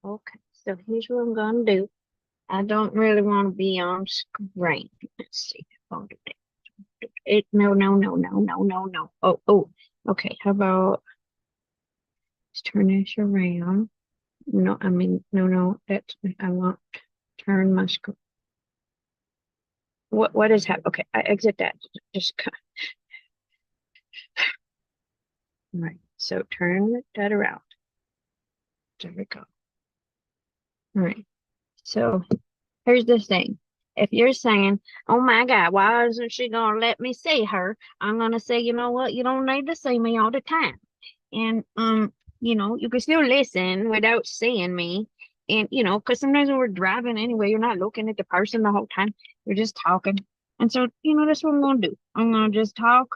Okay, so here's what I'm gonna do. I don't really want to be on screen. Let's see if I'll do it. No, no, no, no, no, no, no. Oh, oh. Okay, how about let's turn this around? No, I mean, no, no. That's I want to turn my screen. What is happening? Okay, I exit that. Just right. So turn that around. There we go. All right. So here's the thing. If you're saying, oh my God, why isn't she gonna let me see her? I'm gonna say, you know what, you don't need to see me all the time. And you can still listen without seeing me. And because sometimes when we're driving anyway, you're not looking at the person the whole time. You're just talking. And so, that's what I'm gonna do. I'm gonna just talk.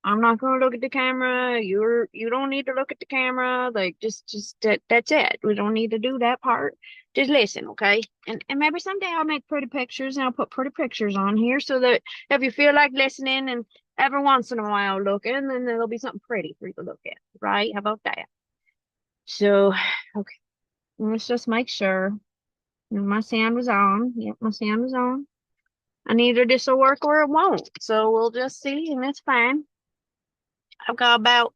I'm not gonna look at the camera. You don't need to look at the camera. Like just that's it. We don't need to do that part. Just listen, okay? And maybe someday I'll make pretty pictures and I'll put pretty pictures on here so that if you feel like listening and every once in a while looking, then there'll be something pretty for you to look at, right? How about that? So, okay, let's just make sure. My sound was on. Yep, my sound was on. And either this will work or it won't. So we'll just see, and it's fine. I've got about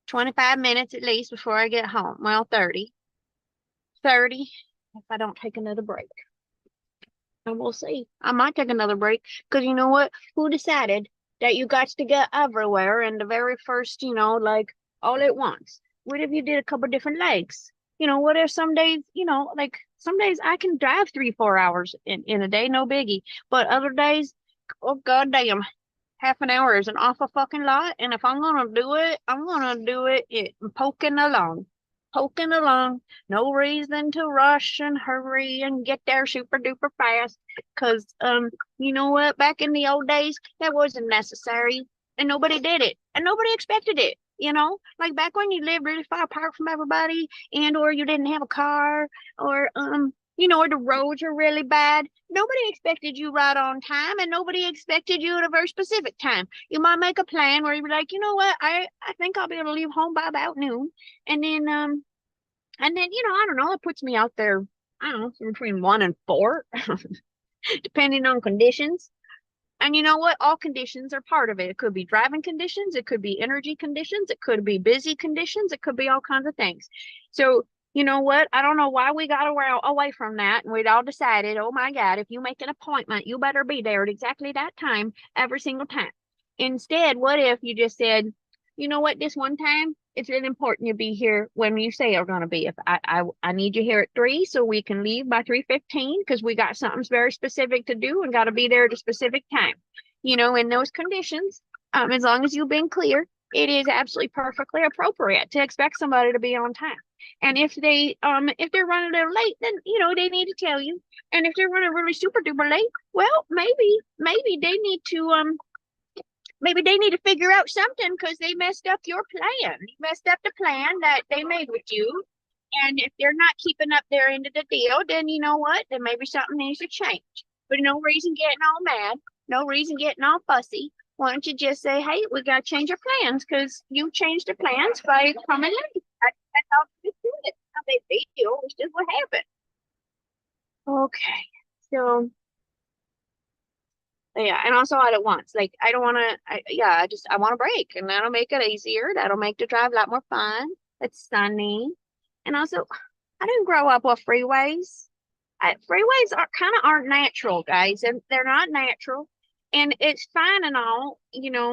25 minutes at least before I get home. Well, 30. 30 if I don't take another break. And we'll see. I might take another break because you know what? Who decided that you got to get everywhere and the very first, like all at once? What if you did a couple different legs? What if some days, like some days I can drive 3, 4 hours in a day, no biggie. But other days, oh goddamn, half an hour is an awful fucking lot. And if I'm gonna do it, I'm gonna do it poking along. Poking along. No reason to rush and hurry and get there super duper fast. Cause you know what? Back in the old days, that wasn't necessary. And nobody did it. And nobody expected it. Like back when you lived really far apart from everybody and or you didn't have a car or or the roads are really bad. Nobody expected you right on time, and nobody expected you at a very specific time. You might make a plan where you're like, you know what, I think I'll be able to leave home by about noon, and then I don't know, it puts me out there. I don't know, between 1 and 4, depending on conditions. And you know what? All conditions are part of it. It could be driving conditions, it could be energy conditions, it could be busy conditions, it could be all kinds of things. So, you know what? I don't know why we got away from that. And we'd all decided, oh my God, if you make an appointment, you better be there at exactly that time every single time. Instead, what if you just said, you know what, this one time, it's really important you be here when you say you're going to be. If I need you here at 3 so we can leave by 3:15 because we got something very specific to do and got to be there at a specific time. In those conditions, as long as you've been clear, it is absolutely perfectly appropriate to expect somebody to be on time. And if they're running a little late, then they need to tell you. And if they're running really super duper late, well, maybe they need to maybe they need to figure out something because they messed up your plan. You messed up the plan that they made with you. And if they're not keeping up their end of the deal, then you know what? Then maybe something needs to change. But no reason getting all mad, no reason getting all fussy. Why don't you just say, hey, we got to change our plans because you changed the plans by coming in. That's all there is to it. Not a big deal. It's just what happened. Okay. So yeah, and also all at once. Like I don't want to. I want to break, and that'll make it easier. That'll make the drive a lot more fun. It's sunny, and also I didn't grow up with freeways. Freeways are aren't natural, guys, and they're not natural. And it's fine and all,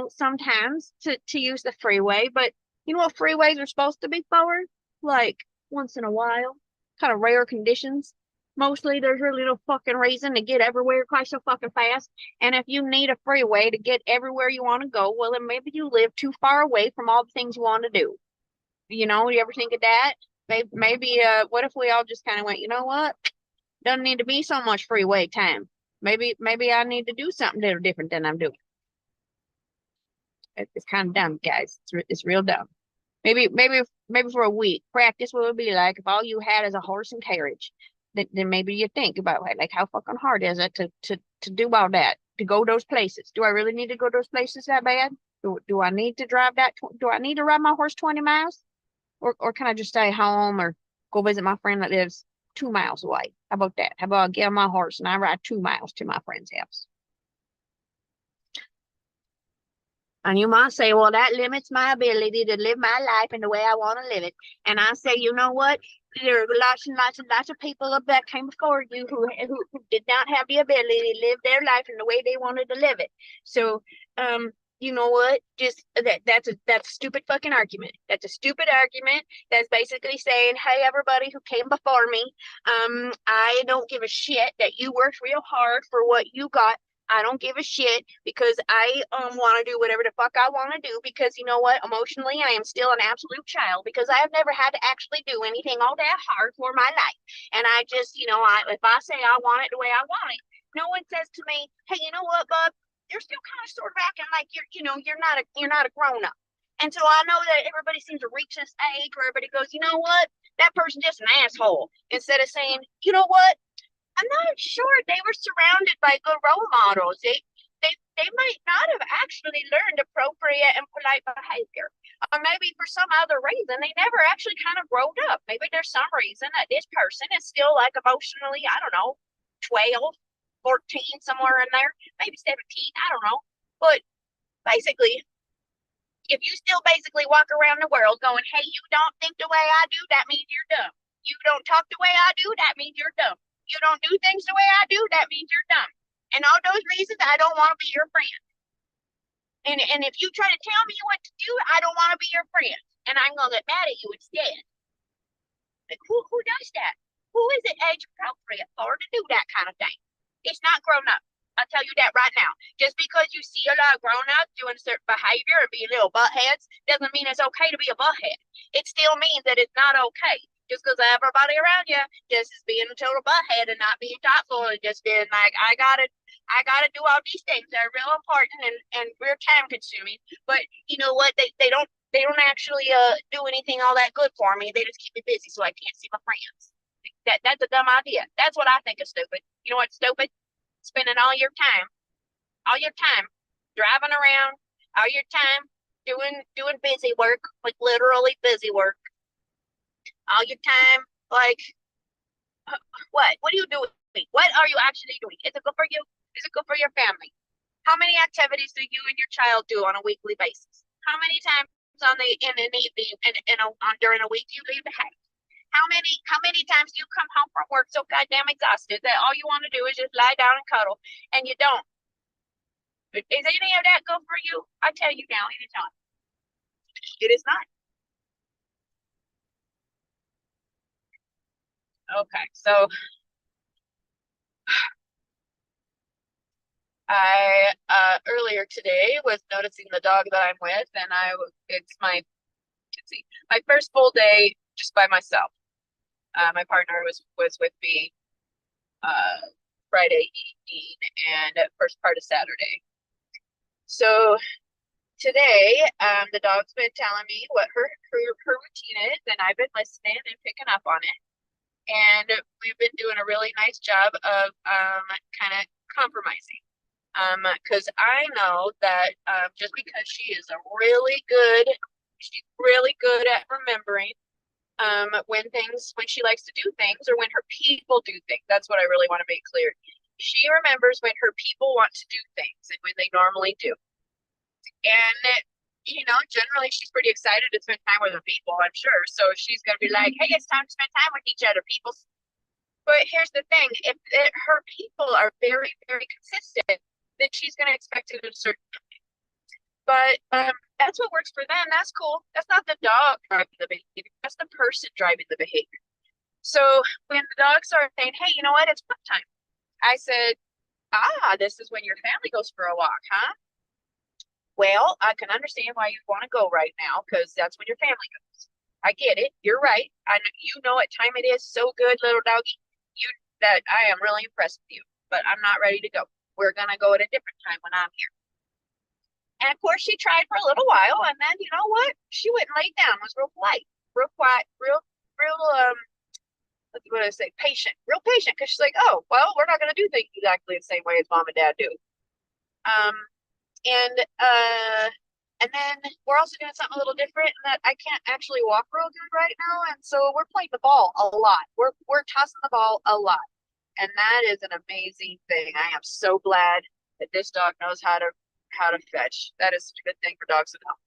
sometimes to use the freeway, but you know what freeways are supposed to be for? Like once in a while, kind of rare conditions. Mostly there's really no fucking reason to get everywhere quite so fucking fast. And if you need a freeway to get everywhere you want to go, well, then maybe you live too far away from all the things you want to do. You ever think of that? What if we all just kind of went, you know what? Doesn't need to be so much freeway time. Maybe I need to do something a little different than I'm doing. It's kind of dumb, guys. It's real dumb. Maybe for a week, practice what it would be like if all you had is a horse and carriage. Then maybe you think about like how fucking hard is it to do all that, to go those places. Do I really need to go those places that bad? Do I need to drive that? Do I need to ride my horse 20 miles? Or can I just stay home go visit my friend that lives 2 miles away. How about that? How about I get on my horse and I ride 2 miles to my friend's house? And you might say, well, that limits my ability to live my life in the way I want to live it. And I say, you know what? There are lots and lots and lots of people that came before you who did not have the ability to live their life in the way they wanted to live it. So, you know what? Just that's a stupid fucking argument. That's a stupid argument. That's basically saying, hey, everybody who came before me, I don't give a shit that you worked real hard for what you got. I don't give a shit because I want to do whatever the fuck I want to do because you know what? Emotionally, I am still an absolute child because I have never had to actually do anything all that hard for my life. And I just, if I say I want it the way I want it, no one says to me, hey, you know what, bub? You're still kind of sort of acting like you're not a grown up. And so I know that everybody seems to reach this age where everybody goes, you know what? That person's just an asshole. Instead of saying, you know what? I'm not sure they were surrounded by good role models. They might not have actually learned appropriate and polite behavior. Or maybe for some other reason, they never actually kind of growed up. Maybe there's some reason that this person is still like emotionally, I don't know, 12, 14, somewhere in there, maybe 17, I don't know. But basically, if you still basically walk around the world going, hey, you don't think the way I do, that means you're dumb. You don't talk the way I do, that means you're dumb. You don't do things the way I do, that means you're dumb. And all those reasons, I don't want to be your friend. And if you try to tell me what to do, I don't want to be your friend. And I'm going to get mad at you instead. Like, who does that? Who is it age appropriate for to do that kind of thing? It's not grown up. I'll tell you that right now. Just because you see a lot of grown ups doing certain behavior and being little buttheads doesn't mean it's okay to be a butthead. It still means that it's not okay. Just because everybody around you just is being a total butthead and not being thoughtful and just being like, I gotta do all these things that are real important and real time consuming. But you know what? They don't actually do anything all that good for me. They just keep me busy so I can't see my friends. That's a dumb idea. That's what I think is stupid. You know what's stupid? Spending all your time driving around, all your time doing busy work, like literally busy work, all your time, like what are you doing? What are you actually doing? Is it good for you? Is it good for your family? How many activities do you and your child do on a weekly basis? How many times in an evening and during a week do you leave the house? How many times do you come home from work so goddamn exhausted that all you want to do is just lie down and cuddle, and you don't? Is any of that good for you? I tell you now, it is not. It is not. Okay, so I earlier today was noticing the dog that I'm with, and it's my first full day just by myself. My partner was with me Friday evening and first part of Saturday. So today, the dog's been telling me what her routine is, and I've been listening and picking up on it. And we've been doing a really nice job of kind of compromising. Because I know that just because she's really good at remembering when she likes to do things or when her people do things. That's what I really want to make clear. She remembers when her people want to do things and when they normally do. And generally she's pretty excited to spend time with her people, I'm sure. So she's gonna be like, hey, it's time to spend time with each other, people. But here's the thing, if her people are very, very consistent, then she's gonna expect to do a certain thing. But that's what works for them. That's cool. That's not the dog driving the behavior. That's the person driving the behavior. So when the dog started saying, hey, you know what? It's fun time. I said, this is when your family goes for a walk, huh? Well, I can understand why you want to go right now because that's when your family goes. I get it. You're right. You know what time it is. So good, little doggy. That I am really impressed with you, but I'm not ready to go. We're going to go at a different time when I'm here. And of course, she tried for a little while, and then you know what? She went and laid down. Was real polite, real quiet, real what do I say? Patient, real patient. Because she's like, oh, well, we're not going to do things exactly the same way as mom and dad do. And And then we're also doing something a little different in that I can't actually walk real good right now, and so we're playing the ball a lot. We're tossing the ball a lot, and that is an amazing thing. I am so glad that this dog knows how to fetch. That is such a good thing for dogs to know.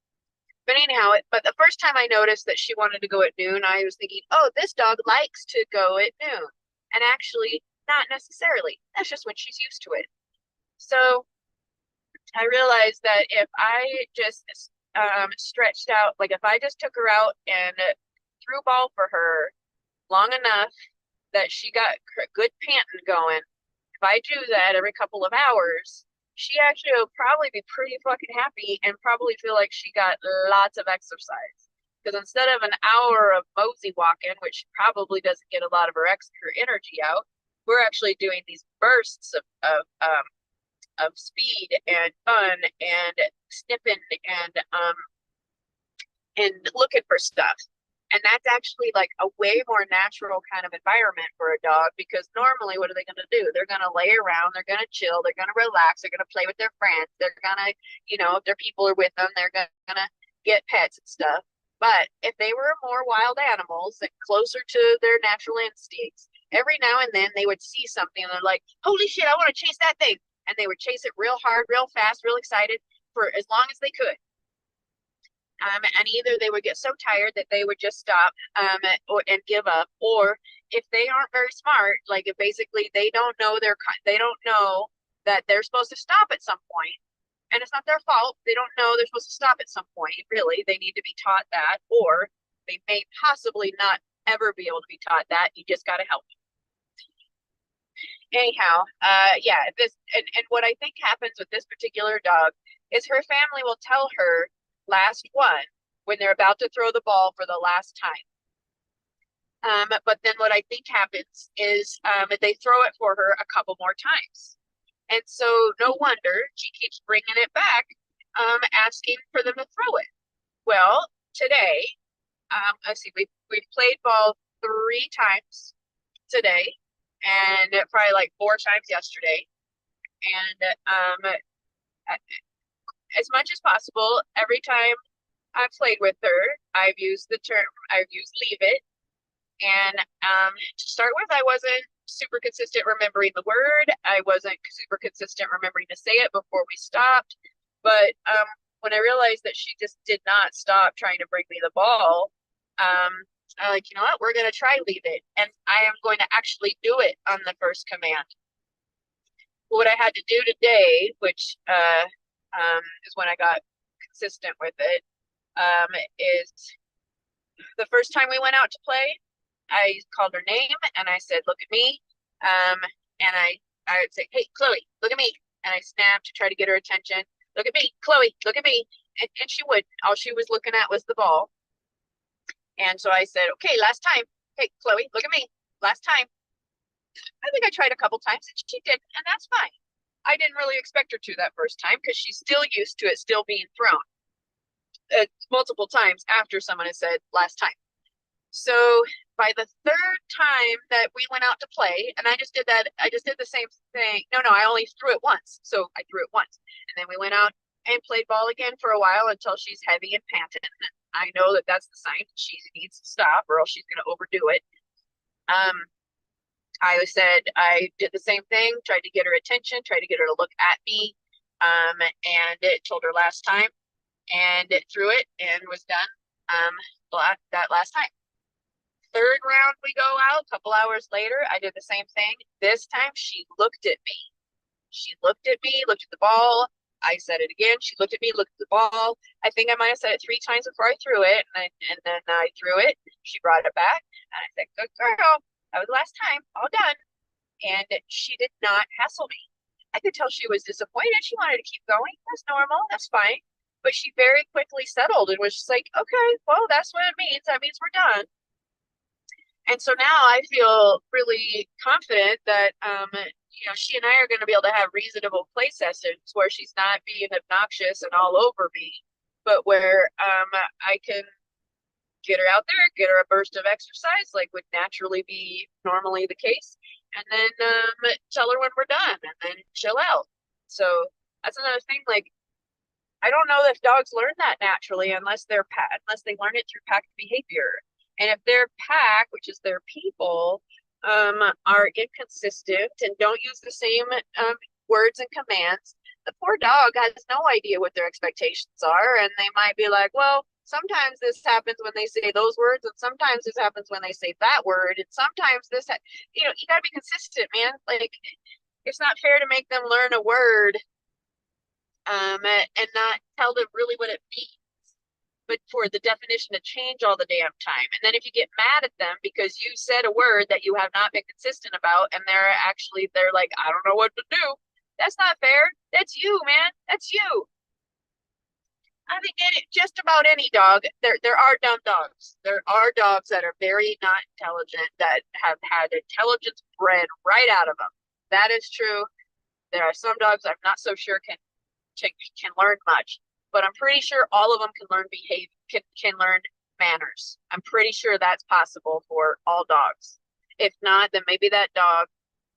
But anyhow, but the first time I noticed that she wanted to go at noon, I was thinking, oh, this dog likes to go at noon. And actually, not necessarily. That's just when she's used to it. So I realized that if I just stretched out, like if I just took her out and threw ball for her long enough that she got good panting going, if I do that every couple of hours, she actually will probably be pretty fucking happy and probably feel like she got lots of exercise. Because instead of an hour of mosey walking, which probably doesn't get a lot of her extra energy out, we're actually doing these bursts of speed and fun and snipping and looking for stuff. And that's actually like a way more natural kind of environment for a dog, because normally what are they going to do? They're going to lay around, they're going to chill, they're going to relax, they're going to play with their friends, they're going to, if their people are with them, they're going to get pets and stuff. But if they were more wild animals and closer to their natural instincts, every now and then they would see something and they're like, holy shit, I want to chase that thing. And they would chase it real hard, real fast, real excited for as long as they could. And either they would get so tired that they would just stop and give up, or if they aren't very smart, like if basically they don't know that they're supposed to stop at some point, and it's not their fault. They don't know they're supposed to stop at some point. Really, they need to be taught that, or they may possibly not ever be able to be taught that. You just got to help them. Anyhow, yeah, and what I think happens with this particular dog is her family will tell her last one when they're about to throw the ball for the last time. But then what I think happens is they throw it for her a couple more times. And so no wonder she keeps bringing it back, asking for them to throw it. Well, today, let's see, we've played ball 3 times today, and probably like 4 times yesterday. And as much as possible, every time I've played with her, I've used leave it. And to start with, I wasn't super consistent remembering the word. I wasn't super consistent remembering to say it before we stopped. But when I realized that she just did not stop trying to bring me the ball, I'm like, you know what? We're going to try leave it. And I am going to actually do it on the first command. What I had to do today, which is when I got consistent with it, is the first time we went out to play, I called her name and I said, look at me. And I would say, hey, Chloe, look at me. And I snapped to try to get her attention. Look at me, Chloe, look at me. And she would. All she was looking at was the ball. And so I said, okay, last time. Hey, Chloe, look at me. Last time. I think I tried a couple times and she did, and that's fine. I didn't really expect her to that first time because she's still used to it still being thrown multiple times after someone has said last time. So by the third time that we went out to play, and I just did the same thing. No, I only threw it once. So I threw it once. And then we went out and played ball again for a while until she's heavy and panting. I know that that's the sign she needs to stop or else she's going to overdo it. I did the same thing, tried to get her attention, tried to get her to look at me, and it told her last time, and it threw it and was done that last time. Third round we go out, a couple hours later, I did the same thing. This time she looked at me. She looked at me, looked at the ball. I said it again. She looked at me, looked at the ball. I think I might have said it 3 times before I threw it, and then I threw it. She brought it back, and I said, good girl. That was the last time, all done. And she did not hassle me. I could tell she was disappointed. She wanted to keep going. That's normal. That's fine. But she very quickly settled and was just like, okay, well, that's what it means. That means we're done. And so now I feel really confident that, she and I are going to be able to have reasonable play sessions where she's not being obnoxious and all over me, but where I can get her out there, get her a burst of exercise like would naturally be normally the case, and then tell her when we're done and then chill out. So that's another thing. Like, I don't know if dogs learn that naturally unless unless they learn it through pack behavior. And if their pack, which is their people, are inconsistent and don't use the same words and commands, the poor dog has no idea what their expectations are, and they might be like, well, sometimes this happens when they say those words, and sometimes this happens when they say that word, and sometimes you know, you got to be consistent, man. Like, it's not fair to make them learn a word and not tell them really what it means, but for the definition to change all the damn time. And then if you get mad at them because you said a word that you have not been consistent about, and they're like, I don't know what to do. That's not fair. That's you, man. That's you. I think just about any dog. There are dumb dogs. There are dogs that are very not intelligent that have had intelligence bred right out of them. That is true. There are some dogs I'm not so sure can learn much, but I'm pretty sure all of them can learn can learn manners. I'm pretty sure that's possible for all dogs. If not, then maybe that dog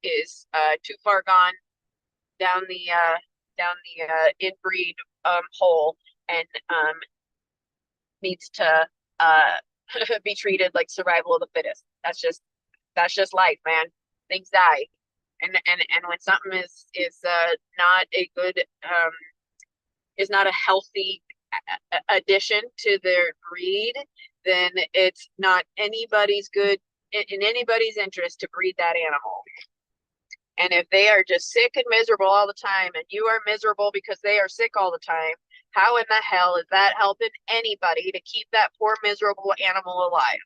is too far gone down the inbreed hole and needs to uh, be treated like survival of the fittest. That's just life, man. Things die, and when something is not a good is not a healthy addition to their breed, then it's not anybody's good in anybody's interest to breed that animal. And if they are just sick and miserable all the time, and you are miserable because they are sick all the time, how in the hell is that helping anybody to keep that poor miserable animal alive?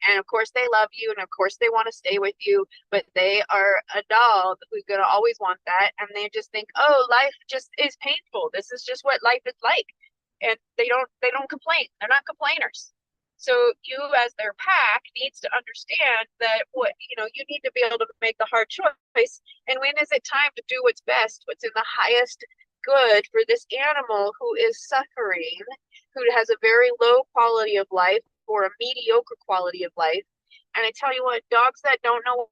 And of course they love you, and of course they want to stay with you, but they are a dog who's going to always want that, and they just think, oh, life just is painful, this is just what life is like. And they don't complain. They're not complainers. So you as their pack needs to understand that you need to be able to make the hard choice, and when is it time to do what's best, what's in the highest good for this animal who is suffering, who has a very low quality of life or a mediocre quality of life. And I tell you what, dogs that don't know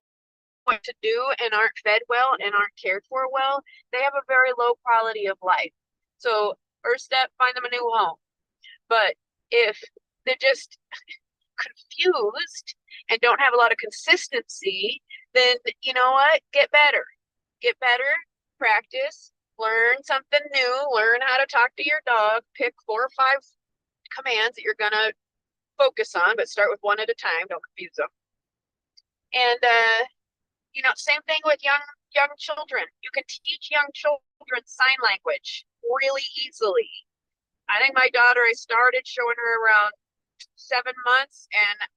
what to do and aren't fed well and aren't cared for well, they have a very low quality of life. So first step, find them a new home. But if they're just confused and don't have a lot of consistency, then you know what? Get better. Get better, practice, learn something new, learn how to talk to your dog, pick 4 or 5 commands that you're going to focus on, but start with one at a time. Don't confuse them. And same thing with young children. You can teach young children sign language really easily. I think my daughter, I started showing her around 7 months, and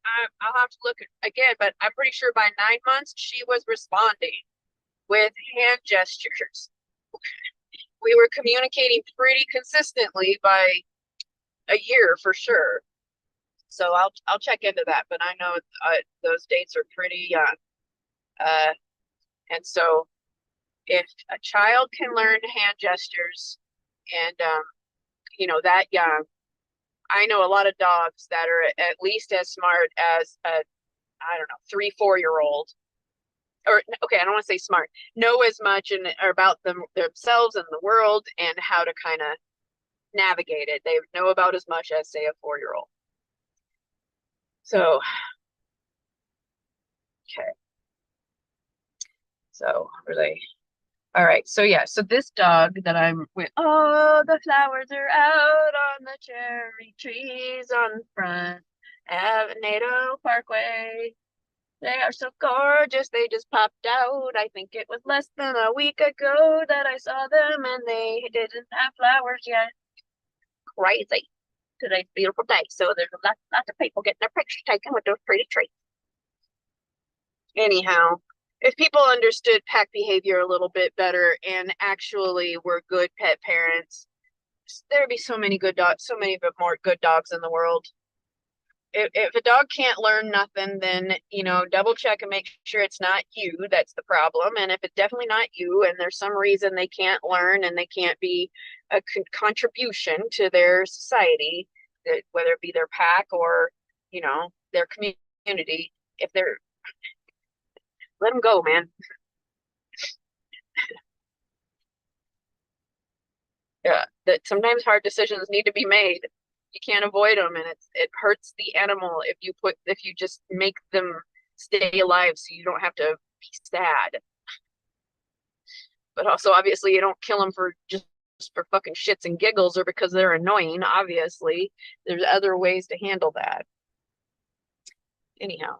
I'll have to look again, but I'm pretty sure by 9 months she was responding with hand gestures. We were communicating pretty consistently by a year for sure. So I'll check into that, but I know those dates are pretty young. And so if a child can learn hand gestures and that young, I know a lot of dogs that are at least as smart as a, I don't know, 3-4-year-old. Or okay, I don't want to say smart. Know as much about themselves and the world and how to kind of navigate it. They know about as much as, say, a 4-year-old. So, okay. So really, all right. So yeah, so this dog that I'm with, oh, the flowers are out on the cherry trees on the front Avenado Parkway. They are so gorgeous, they just popped out. I think it was less than a week ago that I saw them, and they didn't have flowers yet. Crazy. Today's a beautiful day, so there's lots of people getting their pictures taken with those pretty trees. Anyhow, if people understood pack behavior a little bit better and actually were good pet parents, there'd be so many good dogs, so many more good dogs in the world. If a dog can't learn nothing, then double check and make sure it's not you that's the problem. And if it's definitely not you, and there's some reason they can't learn and they can't be a contribution to their society, whether it be their pack or their community, if they're let them go, man. Yeah, that sometimes hard decisions need to be made. You can't avoid them, and it hurts the animal if you just make them stay alive so you don't have to be sad. But also, obviously, you don't kill them for just for fucking shits and giggles or because they're annoying. Obviously, there's other ways to handle that. Anyhow,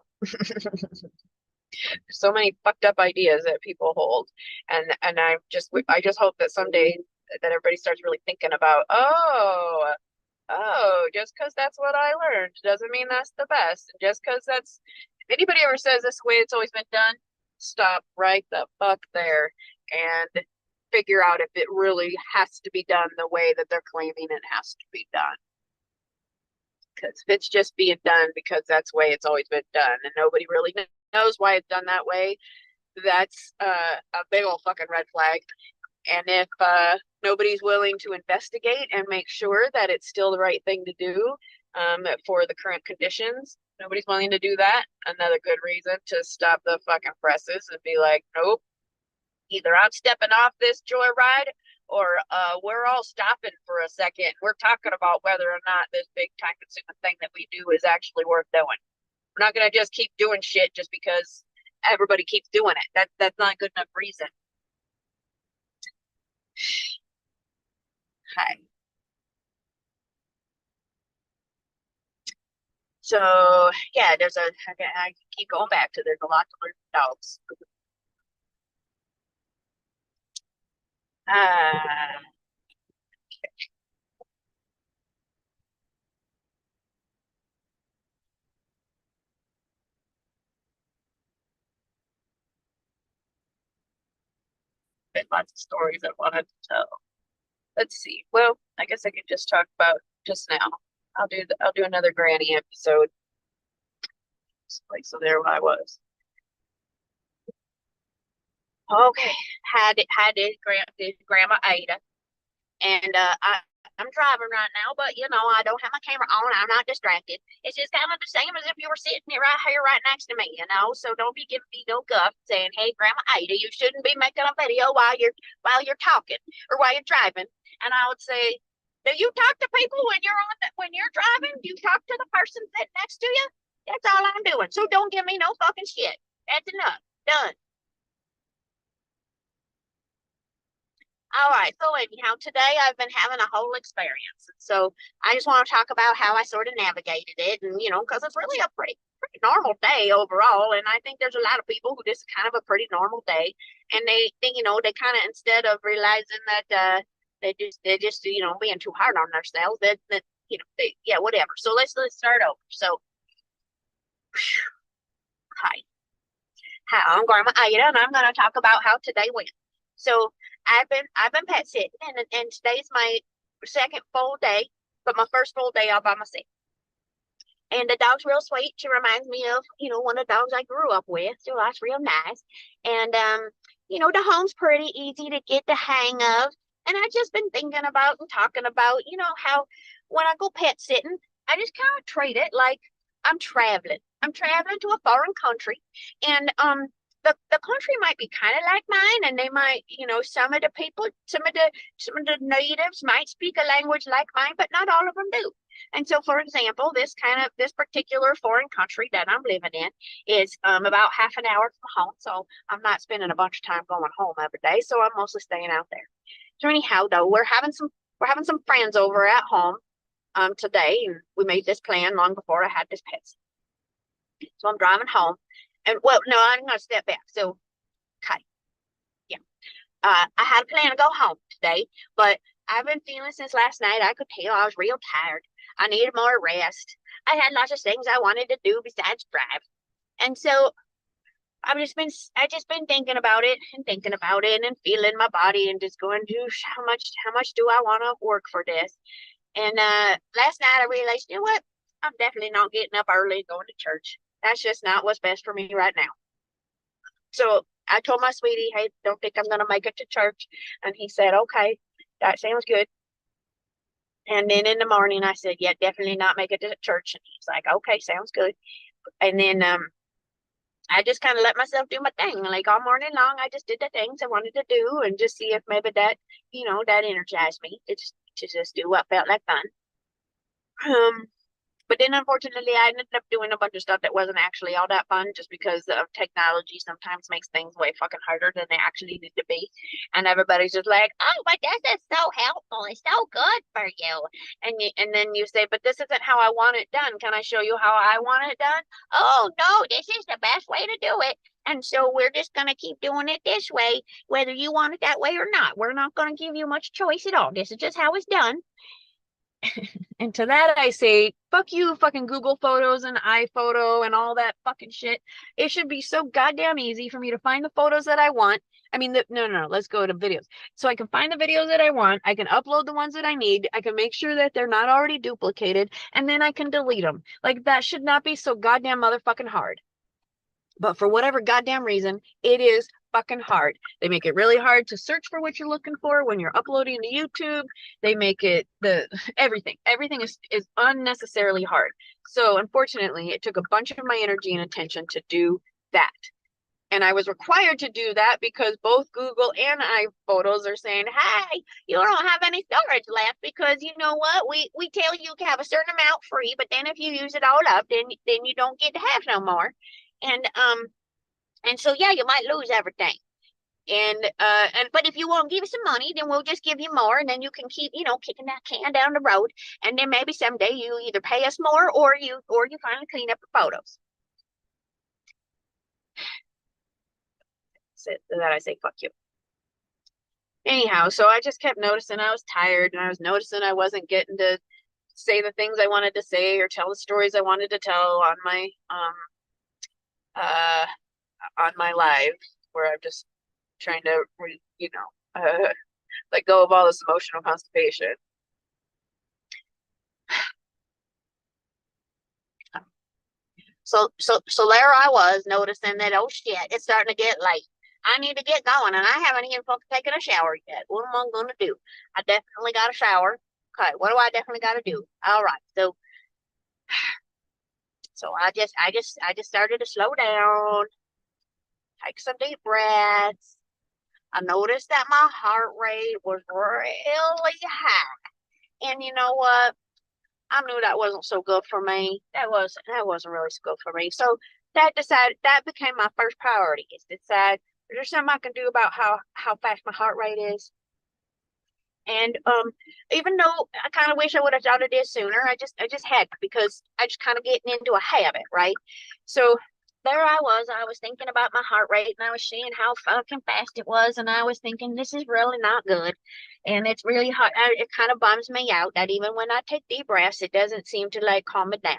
so many fucked up ideas that people hold, and I just hope that someday that everybody starts really thinking about, oh, just because that's what I learned doesn't mean that's the best. And just because that's, if anybody ever says this way it's always been done, stop right the fuck there and figure out if it really has to be done the way that they're claiming it has to be done. Because if it's just being done because that's the way it's always been done and nobody really knows why it's done that way, that's a big old fucking red flag. And if nobody's willing to investigate and make sure that it's still the right thing to do for the current conditions, nobody's willing to do that. Another good reason to stop the fucking presses and be like, nope, either I'm stepping off this joyride or we're all stopping for a second. We're talking about whether or not this big time consuming thing that we do is actually worth doing. We're not going to just keep doing shit just because everybody keeps doing it. That's not a good enough reason. Okay. So yeah, I keep going back to there's a lot to learn from dogs. Uh, been lots of stories I wanted to tell. Let's see. Well, I guess I could just talk about just now. I'll do another granny episode. Like so there I was. Okay. Did Grandma Ada. And I'm driving right now, but I don't have my camera on. I'm not distracted. It's just kind of the same as if you were sitting right here, right next to me. So don't be giving me no guff saying, "Hey, Grandma Ada, you shouldn't be making a video while you're talking or while you're driving." And I would say, "Do you talk to people when you're driving? Do you talk to the person sitting next to you? That's all I'm doing. So don't give me no fucking shit. That's enough. Done." All right. So anyhow, today I've been having a whole experience. So I just want to talk about how I sort of navigated it, and because it's really a pretty normal day overall. And I think there's a lot of people who just kind of a pretty normal day, and they kind of instead of realizing that they just being too hard on themselves, yeah, whatever. So let's start over. So hi. Hi, I'm Grandma Ada, and I'm going to talk about how today went. So I've been pet sitting, and today's my second full day, but my first full day all by myself. And the dog's real sweet. She reminds me of one of the dogs I grew up with. So that's real nice. And the home's pretty easy to get the hang of. And I've just been thinking about and talking about how when I go pet sitting, I just kind of treat it like I'm traveling. I'm traveling to a foreign country, and the country might be kind of like mine, and they might, some of the people, some of the natives might speak a language like mine, but not all of them do. And so, for example, this particular foreign country that I'm living in is about half an hour from home. So I'm not spending a bunch of time going home every day. So I'm mostly staying out there. So anyhow, though, we're having some friends over at home today, and we made this plan long before I had this pet. So I'm driving home, and well, no, I'm gonna step back. So, okay, yeah, I had a plan to go home today, but I've been feeling since last night. I could tell I was real tired. I needed more rest. I had lots of things I wanted to do besides drive, and so I just been thinking about it and feeling my body and just going, "Gosh, how much do I want to work for this?" And last night I realized, you know what? I'm definitely not getting up early and going to church. That's just not what's best for me right now. So I told my sweetie, "Hey, don't think I'm gonna make it to church." And he said, "Okay, that sounds good." And then in the morning I said, "Yeah, definitely not make it to church." And he's like, "Okay, sounds good." And then I just kind of let myself do my thing. Like all morning long, I just did the things I wanted to do and just see if maybe that, that energized me to just do what felt like fun. Um, but then unfortunately, I ended up doing a bunch of stuff that wasn't actually all that fun just because of technology sometimes makes things way fucking harder than they actually need to be. And everybody's just like, oh, but this is so helpful. It's so good for you. And then you say, but this isn't how I want it done. Can I show you how I want it done? Oh, no, this is the best way to do it. And so we're just going to keep doing it this way, whether you want it that way or not. We're not going to give you much choice at all. This is just how it's done. And to that I say, fuck you, fucking Google Photos and iPhoto and all that fucking shit. It should be so goddamn easy for me to find the photos that I want. I mean, no, let's go to videos. So I can find the videos that I want. I can upload the ones that I need. I can make sure that they're not already duplicated, and then I can delete them. Like, that should not be so goddamn motherfucking hard. But for whatever goddamn reason, it is fucking hard. They make it really hard to search for what you're looking for when you're uploading to YouTube. They make it everything is unnecessarily hard. So unfortunately, it took a bunch of my energy and attention to do that. And I was required to do that because both Google and iPhotos are saying, hey, you don't have any storage left because you know what? We tell you to have a certain amount free, but then if you use it all up, then you don't get to have no more. And so yeah, you might lose everything. And but if you won't give us some money, then we'll just give you more, and then you can keep, kicking that can down the road. And then maybe someday you either pay us more or you finally clean up the photos. So that I say fuck you. Anyhow, so I just kept noticing I was tired, and I was noticing I wasn't getting to say the things I wanted to say or tell the stories I wanted to tell uh on my live, where I'm just trying to let go of all this emotional constipation. So there I was noticing that, oh shit, it's starting to get late. I need to get going, and I haven't even fucking taken a shower yet. What am I gonna do? I definitely got a shower. Okay, what do I definitely got to do? All right, so I just started to slow down, take some deep breaths. I noticed that my heart rate was really high, and you know what? I knew that wasn't so good for me. That wasn't really so good for me. So that became my first priority, is to decide, is there something I can do about how fast my heart rate is? And even though I kind of wish I would have thought of this sooner, I just had to, because I just kind of getting into a habit, right? So there I was thinking about my heart rate, and I was seeing how fucking fast it was, and I was thinking, this is really not good, and it's really hard. It kind of bums me out that even when I take deep breaths, it doesn't seem to like calm it down.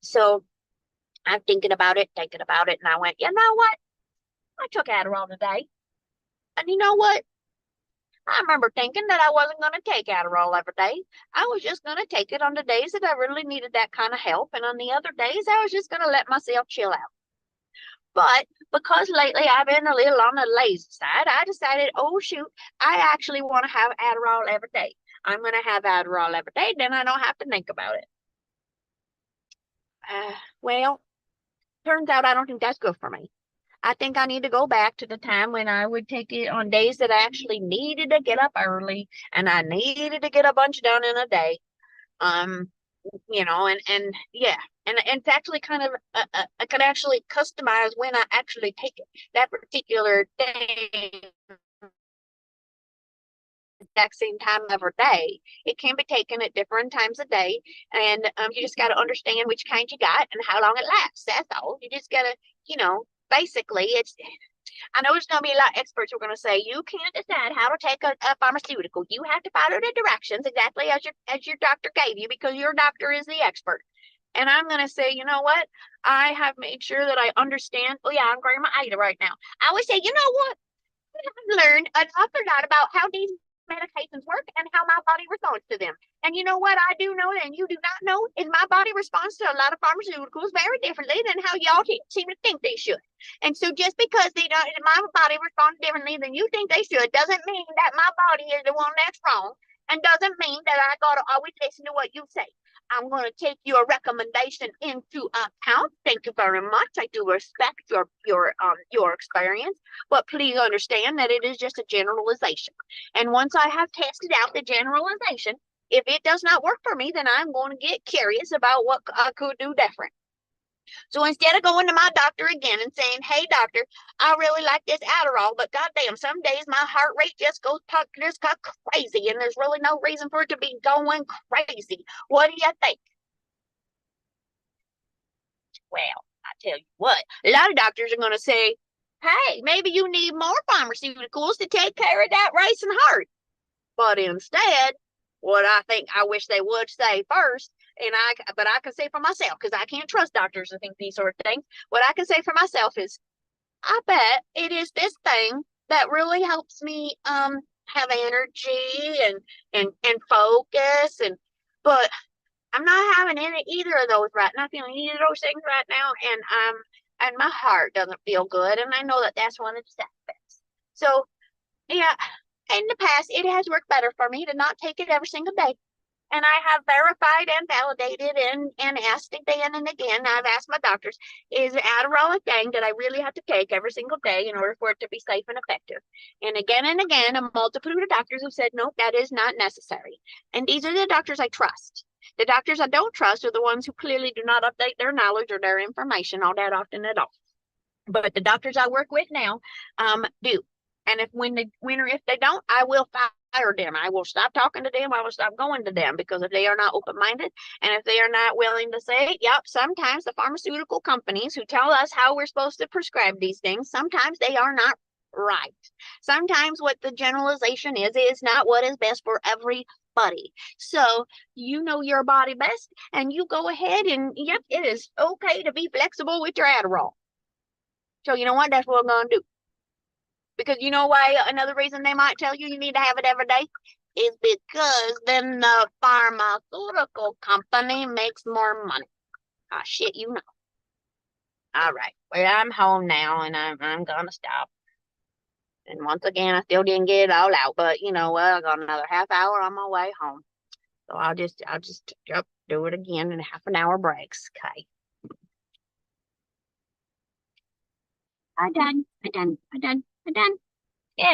So I'm thinking about it, and I went, you know what? I took Adderall today, and you know what? I remember thinking that I wasn't going to take Adderall every day. I was just going to take it on the days that I really needed that kind of help. And on the other days, I was just going to let myself chill out. But because lately I've been a little on the lazy side, I decided, oh, shoot, I actually want to have Adderall every day. I'm going to have Adderall every day. Then I don't have to think about it. Well, turns out I don't think that's good for me. I think I need to go back to the time when I would take it on days that I actually needed to get up early and I needed to get a bunch done in a day. Um, and yeah, and it's actually kind of I could actually customize when I actually take it. That particular day, exact same time every day. It can be taken at different times of day, and you just got to understand which kind you got and how long it lasts. That's all. You just got to, basically, I know there's going to be a lot of experts who are going to say you can't decide how to take a pharmaceutical. You have to follow the directions exactly as your doctor gave you, because your doctor is the expert. And I'm going to say, you know what? I have made sure that I understand. Oh yeah, I'm Grandma Ada right now. I would say, you know what? I've learned an awful lot about how these medications work and how my body responds to them. And you know what I do know and you do not know is my body responds to a lot of pharmaceuticals very differently than how y'all seem to think they should. And so just because they don't, my body responds differently than you think they should, doesn't mean that my body is the one that's wrong, and doesn't mean that I gotta always listen to what you say. I'm going to take your recommendation into account. Thank you very much. I do respect your experience, but please understand that it is just a generalization. And once I have tested out the generalization, if it does not work for me, then I'm going to get curious about what I could do different. So instead of going to my doctor again and saying, "Hey doctor, I really like this Adderall, but goddamn, some days my heart rate just goes crazy, and there's really no reason for it to be going crazy. What do you think?" Well, I tell you what, a lot of doctors are going to say, "Hey, maybe you need more pharmaceuticals to take care of that racing heart." But instead, what I wish they would say first, but I can say for myself, because I can't trust doctors to think these sort of things. What I can say for myself is, I bet it is this thing that really helps me have energy and focus, but I'm not having any either of those right now, feeling either of those things right now, and my heart doesn't feel good, and I know that that's one of the side effects. So yeah, in the past, it has worked better for me to not take it every single day. And I have verified and validated and asked again and again. I've asked my doctors, is Adderall a thing that I really have to take every single day in order for it to be safe and effective? And again, a multitude of doctors have said, no, that is not necessary. And these are the doctors I trust. The doctors I don't trust are the ones who clearly do not update their knowledge or their information all that often at all. But the doctors I work with now do. And if they don't, I will fire them. I will stop talking to them. I will stop going to them, because if they are not open-minded and if they are not willing to say, yep, sometimes the pharmaceutical companies who tell us how we're supposed to prescribe these things, sometimes they are not right. Sometimes what the generalization is not what is best for everybody. So you know your body best, and you go ahead and, yep, it is okay to be flexible with your Adderall. So you know what? That's what I'm going to do. Because you know why another reason they might tell you you need to have it every day is because then the pharmaceutical company makes more money. Ah, shit, you know. All right. Well, I'm home now, and I'm gonna stop. And once again, I still didn't get it all out, but you know what? I got another half hour on my way home. So I'll just yep, do it again in half an hour breaks. Okay. I done.